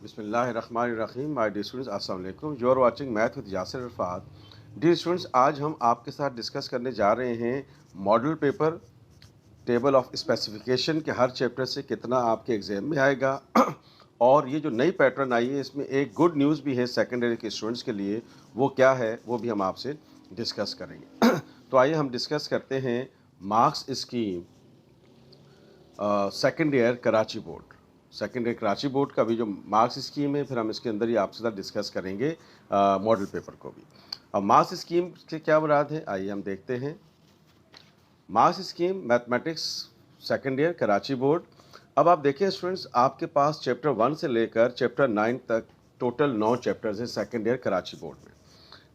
बिस्मिल्लाहिर्रहमानिर्रहीम। My dear students, अस्सलाम वालेकुम। You are watching math with Yasir Arafat. Dear students, आज हम आपके साथ डिस्कस करने जा रहे हैं model paper table of specification के हर चैप्टर से कितना आपके एग्जाम में आएगा। और ये जो नई पैटर्न आई है इसमें एक गुड न्यूज़ भी है सेकेंडरी के स्टूडेंट्स के लिए। वो क्या है वो भी हम आपसे डिस्कस करेंगे। तो आइए हम डिस्कस करते हैं marks scheme second year Karachi board. Second year Karachi board का भी जो मार्क्स स्कीम है, फिर हम इसके अंदर ही आपके साथ डिस्कस करेंगे मॉडल पेपर को भी। अब मार्क्स स्कीम से क्या मुराद है, आइए हम देखते हैं। Marks scheme mathematics second year Karachi board. अब आप देखिए स्टूडेंट्स, आपके पास चैप्टर 1 से लेकर चैप्टर 9 तक टोटल 9 चैप्टर्स हैं सेकेंड ईयर कराची बोर्ड में।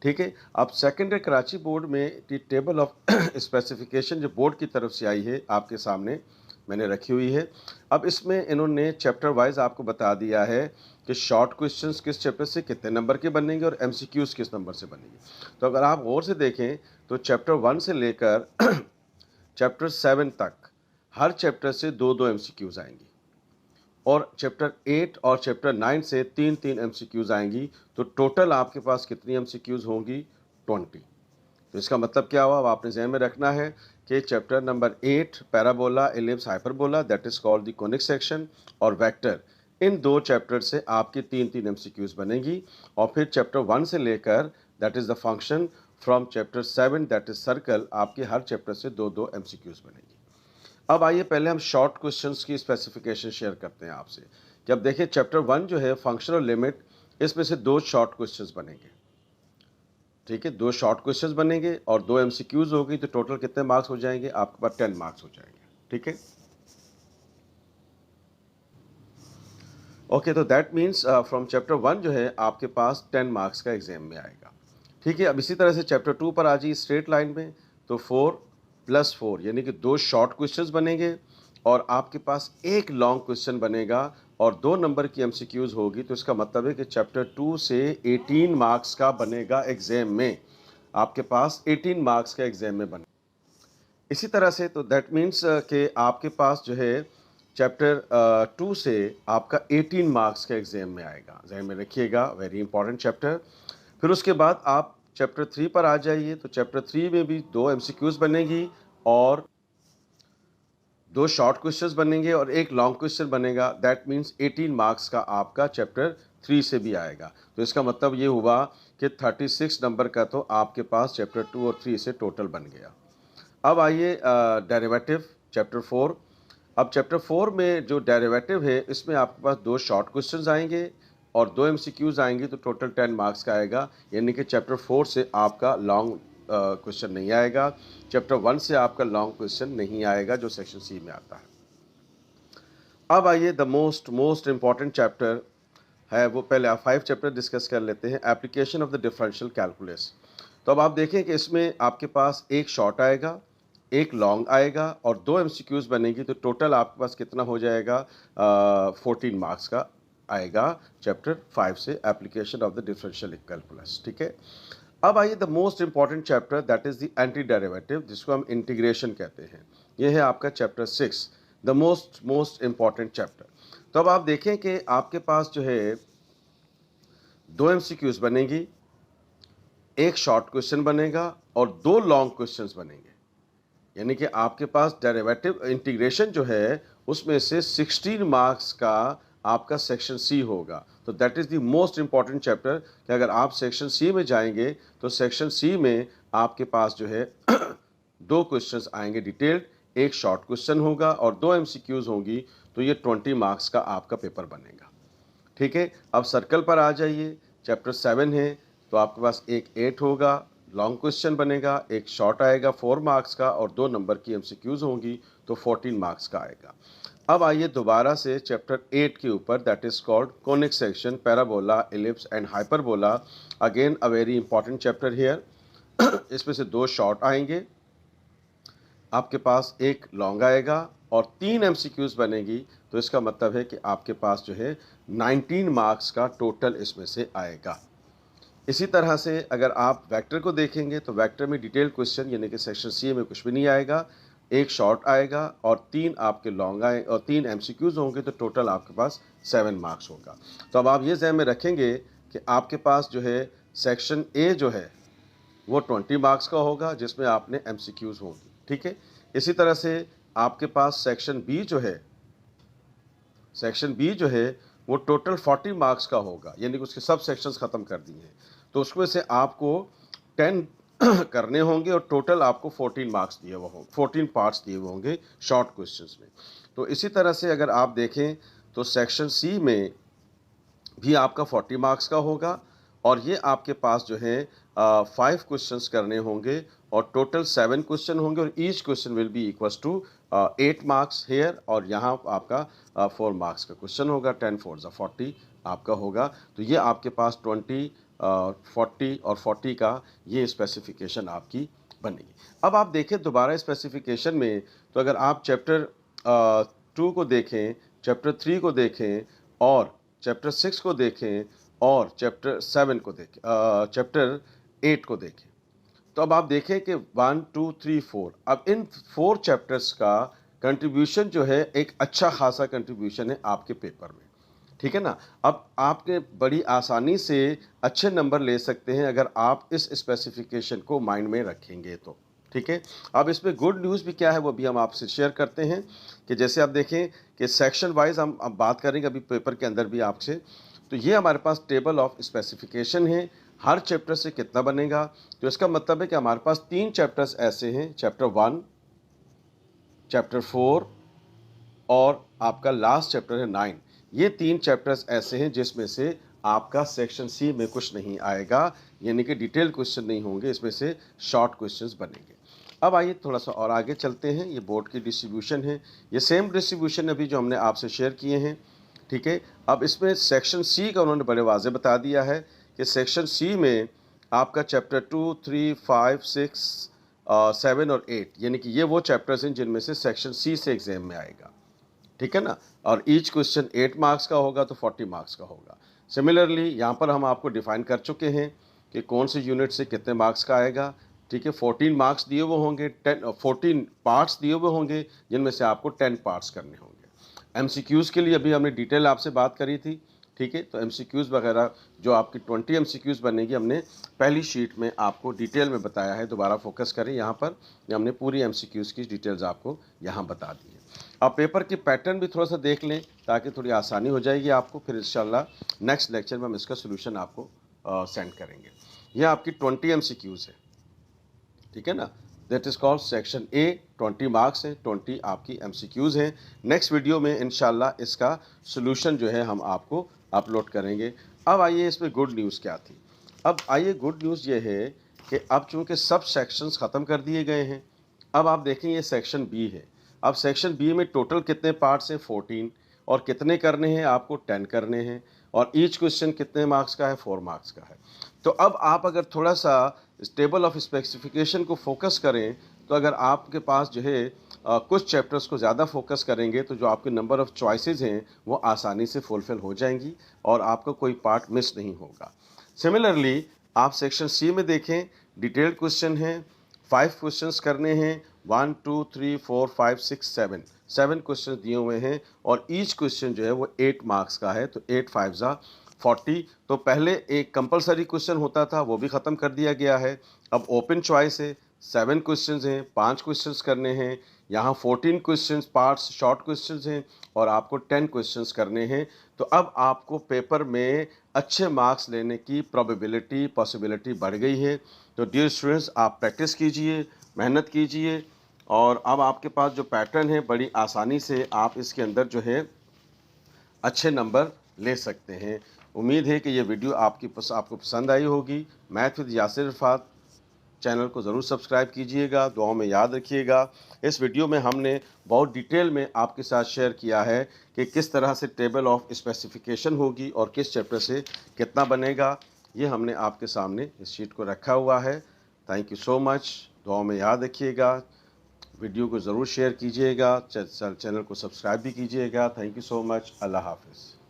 ठीक है। अब सेकेंड ईयर कराची बोर्ड में टेबल ऑफ स्पेसिफिकेशन जो बोर्ड की तरफ से आई है आपके सामने मैंने रखी हुई है। अब इसमें इन्होंने चैप्टर वाइज आपको बता दिया है कि शॉर्ट क्वेश्चंस किस चैप्टर से कितने नंबर के बनेंगे और एमसीक्यूज किस नंबर से बनेंगे। तो अगर आप गौर से देखें तो चैप्टर 1 से लेकर चैप्टर 7 तक हर चैप्टर से 2-2 एमसीक्यूज आएंगी और चैप्टर 8 और चैप्टर 9 से 3-3 एमसीक्यूज आएंगी। तो टोटल आपके पास कितनी एमसीक्यूज होंगी? 20। तो इसका मतलब क्या हुआ, अब आपने ज़हन में रखना है कि chapter number 8 parabola ellipse hyperbola that is called the conic section और वेक्टर, इन दो चैप्टर से आपकी 3-3 एमसीक्यूज बनेगी। और फिर चैप्टर 1 से लेकर that is the function from chapter 7 that is circle, आपके हर चैप्टर से 2-2 एमसीक्यूज बनेगी। अब आइए पहले हम शॉर्ट क्वेश्चंस की स्पेसिफिकेशन शेयर करते हैं आपसे कि अब देखिए चैप्टर 1 जो है फंक्शन और लिमिट, इसमें से 2 शॉर्ट क्वेश्चंस बनेंगे। ठीक है, 2 शॉर्ट क्वेश्चंस बनेंगे और 2 एमसीक्यूज होगी। तो टोटल कितने मार्क्स हो जाएंगे? आपके पास 10 मार्क्स हो जाएंगे। ठीक है, ओके। तो दैट मीन्स फ्रॉम चैप्टर 1 जो है आपके पास 10 मार्क्स का एग्जाम में आएगा। ठीक है, अब इसी तरह से चैप्टर 2 पर आ जाइए स्ट्रेट लाइन में। तो 4 + 4 यानी कि 2 शॉर्ट क्वेश्चंस बनेंगे और आपके पास एक लॉन्ग क्वेश्चन बनेगा और 2 नंबर की एमसीक्यूज होगी। तो इसका मतलब है कि चैप्टर 2 से 18 मार्क्स का बनेगा एग्जाम में। आपके पास 18 मार्क्स का एग्जाम में बने। इसी तरह से तो दैट मीन्स कि आपके पास जो है चैप्टर 2 से आपका 18 मार्क्स का एग्जाम में आएगा। ज़हन में रखिएगा, वेरी इंपॉर्टेंट चैप्टर। फिर उसके बाद आप चैप्टर 3 पर आ जाइए। तो चैप्टर 3 में भी 2 एमसीक्यूज बनेगी और 2 शॉर्ट क्वेश्चंस बनेंगे और एक लॉन्ग क्वेश्चन बनेगा। दैट मीन्स 18 मार्क्स का आपका चैप्टर 3 से भी आएगा। तो इसका मतलब ये हुआ कि 36 नंबर का तो आपके पास चैप्टर 2 और 3 से टोटल बन गया। अब आइए डेरिवेटिव चैप्टर 4। अब चैप्टर 4 में जो डेरिवेटिव है इसमें आपके पास 2 शॉर्ट क्वेश्चंस आएंगे और 2 एमसीक्यूज आएंगी। तो टोटल 10 मार्क्स का आएगा, यानी कि चैप्टर 4 से आपका लॉन्ग क्वेश्चन नहीं आएगा। चैप्टर 1 से आपका लॉन्ग क्वेश्चन नहीं आएगा जो सेक्शन सी में आता है। अब आइए द मोस्ट इंपॉर्टेंट चैप्टर है, वो पहले आप 5 चैप्टर डिस्कस कर लेते हैं। Application of the differential calculus. तो अब आप देखें कि इसमें आपके पास एक शॉर्ट आएगा, एक लॉन्ग आएगा और 2 एमसीक्यूज बनेगी। तो टोटल आपके पास कितना हो जाएगा? 14 मार्क्स का आएगा चैप्टर 5 से, application of the differential calculus. ठीक है, अब आइए the most important chapter that is the anti derivative, जिसको हम इंटीग्रेशन कहते हैं। ये है आपका chapter 6, the most important chapter. तो अब आप देखें कि आपके पास जो है 2 एमसीक्यूज बनेगी, एक शॉर्ट क्वेश्चन बनेगा और 2 लॉन्ग क्वेश्चंस बनेंगे। यानी कि आपके पास डेरिवेटिव इंटीग्रेशन जो है उसमें से 16 मार्क्स का आपका सेक्शन सी होगा। तो that is the most important chapter कि अगर आप सेक्शन सी में जाएंगे तो सेक्शन सी में आपके पास जो है 2 क्वेश्चंस आएंगे डिटेल्ड, एक शॉर्ट क्वेश्चन होगा और 2 एमसीक्यूज होंगी। तो ये 20 मार्क्स का आपका पेपर बनेगा। ठीक है, अब सर्कल पर आ जाइए। चैप्टर 7 है तो आपके पास एक 8 होगा, लॉन्ग क्वेश्चन बनेगा, एक शॉर्ट आएगा 4 मार्क्स का और 2 नंबर की एमसीक्यूज होंगी। तो 14 मार्क्स का आएगा। अब आइए दोबारा से चैप्टर 8 के ऊपर, that is called conic section parabola ellipse and hyperbola. Again a very important chapter here. इसमें से 2 शॉर्ट आएंगे, आपके पास एक लॉन्ग आएगा और 3 एमसीक्यूज बनेगी। तो इसका मतलब है कि आपके पास जो है 19 मार्क्स का टोटल इसमें से आएगा। इसी तरह से अगर आप वेक्टर को देखेंगे तो वेक्टर में डिटेल क्वेश्चन यानी कि सेक्शन सी में कुछ भी नहीं आएगा। एक शॉर्ट आएगा और 3 आपके लॉन्ग आए और 3 एमसीक्यूज होंगे, तो टोटल आपके पास 7 मार्क्स होगा। तो अब आप ये ज़हन में रखेंगे कि आपके पास जो है सेक्शन ए जो है वो 20 मार्क्स का होगा, जिसमें आपने एमसीक्यूज होंगी, ठीक है। इसी तरह से आपके पास सेक्शन बी जो है वो टोटल 40 मार्क्स का होगा, यानी कि उसके सब सेक्शंस ख़त्म कर दिए हैं, तो उसमें से आपको 10 करने होंगे और टोटल आपको 14 मार्क्स दिए हुए होंगे, 14 पार्ट्स दिए हुए होंगे शॉर्ट क्वेश्चंस में। तो इसी तरह से अगर आप देखें तो सेक्शन सी में भी आपका 40 मार्क्स का होगा और ये आपके पास जो है 5 क्वेश्चंस करने होंगे और टोटल 7 क्वेश्चन होंगे और each question will be equals to 8 marks here, और यहाँ आपका 4 मार्क्स का क्वेश्चन होगा। 10 4 ज़ा 40 आपका होगा। तो ये आपके पास 20 40 और 40 का ये स्पेसिफिकेशन आपकी बनेगी। अब आप देखें दोबारा स्पेसिफिकेशन में, तो अगर आप चैप्टर 2 को देखें, चैप्टर 3 को देखें और चैप्टर 6 को देखें और चैप्टर 7 को देखें, चैप्टर 8 को देखें, तो अब आप देखें कि 1 2 3 4, अब इन 4 चैप्टर्स का कंट्रीब्यूशन जो है एक अच्छा खासा कंट्रीब्यूशन है आपके पेपर में, ठीक है ना। अब आपके बड़ी आसानी से अच्छे नंबर ले सकते हैं अगर आप इस स्पेसिफिकेशन को माइंड में रखेंगे तो, ठीक है। अब इसमें गुड न्यूज़ भी क्या है वो भी हम आपसे शेयर करते हैं कि जैसे आप देखें कि सेक्शन वाइज हम अब बात करेंगे अभी पेपर के अंदर भी आपसे। तो ये हमारे पास टेबल ऑफ स्पेसिफिकेशन है, हर चैप्टर से कितना बनेगा। तो इसका मतलब है कि हमारे पास 3 चैप्टर्स ऐसे हैं, चैप्टर 1, चैप्टर 4 और आपका लास्ट चैप्टर है 9। ये 3 चैप्टर्स ऐसे हैं जिसमें से आपका सेक्शन सी में कुछ नहीं आएगा, यानी कि डिटेल क्वेश्चन नहीं होंगे, इसमें से शॉर्ट क्वेश्चंस बनेंगे। अब आइए थोड़ा सा और आगे चलते हैं। ये बोर्ड की डिस्ट्रीब्यूशन है, ये सेम डिस्ट्रीब्यूशन अभी जो हमने आपसे शेयर किए हैं, ठीक है। अब इसमें सेक्शन सी का उन्होंने बड़े वाज़े बता दिया है कि सेक्शन सी में आपका चैप्टर 2 3 5 6 7 और 8, यानी कि ये वो चैप्टर्स हैं जिनमें से सेक्शन सी से एग्जाम में आएगा, ठीक है ना। और ईच क्वेश्चन 8 मार्क्स का होगा तो 40 मार्क्स का होगा। सिमिलरली यहाँ पर हम आपको डिफाइन कर चुके हैं कि कौन से यूनिट से कितने मार्क्स का आएगा, ठीक है। 14 मार्क्स दिए हुए होंगे, 14 पार्ट्स दिए हुए होंगे जिनमें से आपको 10 पार्ट्स करने होंगे। एमसीक्यूज़ के लिए अभी हमने डिटेल आपसे बात करी थी, ठीक है। तो एमसीक्यूज़ वगैरह जो आपकी 20 एमसीक्यूज़ बनेगी हमने पहली शीट में आपको डिटेल में बताया है। दोबारा फोकस करें यहाँ पर, हमने पूरी एमसीक्यूज़ की डिटेल्स आपको यहाँ बता दी है। आप पेपर की पैटर्न भी थोड़ा सा देख लें ताकि थोड़ी आसानी हो जाएगी आपको, फिर इंशाल्लाह नेक्स्ट लेक्चर में हम इसका सोल्यूशन आपको सेंड करेंगे। यह आपकी 20 एमसीक्यूज़ है, ठीक है ना। That is called section A, 20 marks हैं, 20 आपकी एमसीक्यूज़ हैं। नेक्स्ट वीडियो में इंशाल्लाह इसका सोल्यूशन जो है हम आपको अपलोड करेंगे। अब आइए इसमें गुड न्यूज़ क्या थी। अब आइए गुड न्यूज़ ये है कि अब चूँकि सब सेक्शंस ख़त्म कर दिए गए हैं, अब आप देखें ये सेक्शन बी है। अब सेक्शन बी में टोटल कितने पार्ट्स हैं, 14, और कितने करने हैं आपको, 10 करने हैं, और ईच क्वेश्चन कितने मार्क्स का है, 4 मार्क्स का है। तो अब आप अगर थोड़ा सा टेबल ऑफ स्पेसिफिकेशन को फोकस करें, तो अगर आपके पास जो है कुछ चैप्टर्स को ज़्यादा फोकस करेंगे तो जो आपके नंबर ऑफ़ चॉइसेस हैं वो आसानी से फुलफ़िल हो जाएंगी और आपका कोई पार्ट मिस नहीं होगा। सिमिलरली आप सेक्शन सी में देखें, डिटेल्ड क्वेश्चन हैं, 5 क्वेश्चंस करने हैं, 1 2 3 4 5 6 7 क्वेश्चन दिए हुए हैं और ईच क्वेश्चन जो है वो 8 मार्क्स का है। तो 8 5 ज़ा 40। तो पहले एक कंपलसरी क्वेश्चन होता था, वो भी ख़त्म कर दिया गया है। अब ओपन चॉइस है, 7 क्वेश्चंस हैं, 5 क्वेश्चंस करने हैं। यहाँ 14 क्वेश्चंस पार्ट्स शॉर्ट क्वेश्चंस हैं और आपको 10 क्वेश्चंस करने हैं। तो अब आपको पेपर में अच्छे मार्क्स लेने की प्रोबेबिलिटी पॉसिबिलिटी बढ़ गई है। तो डियर स्टूडेंट्स, आप प्रैक्टिस कीजिए, मेहनत कीजिए, और अब आपके पास जो पैटर्न है बड़ी आसानी से आप इसके अंदर जो है अच्छे नंबर ले सकते हैं। उम्मीद है कि ये वीडियो आपको पसंद आई होगी। Math with Yasir Irfat channel को ज़रूर सब्सक्राइब कीजिएगा, दुआओं में याद रखिएगा। इस वीडियो में हमने बहुत डिटेल में आपके साथ शेयर किया है कि किस तरह से टेबल ऑफ स्पेसिफिकेशन होगी और किस चैप्टर से कितना बनेगा। ये हमने आपके सामने इस शीट को रखा हुआ है। थैंक यू सो मच, दुआओं में याद रखिएगा, वीडियो को ज़रूर शेयर कीजिएगा, चैनल को सब्सक्राइब भी कीजिएगा। थैंक यू सो मच, अल्लाह हाफ़िज़।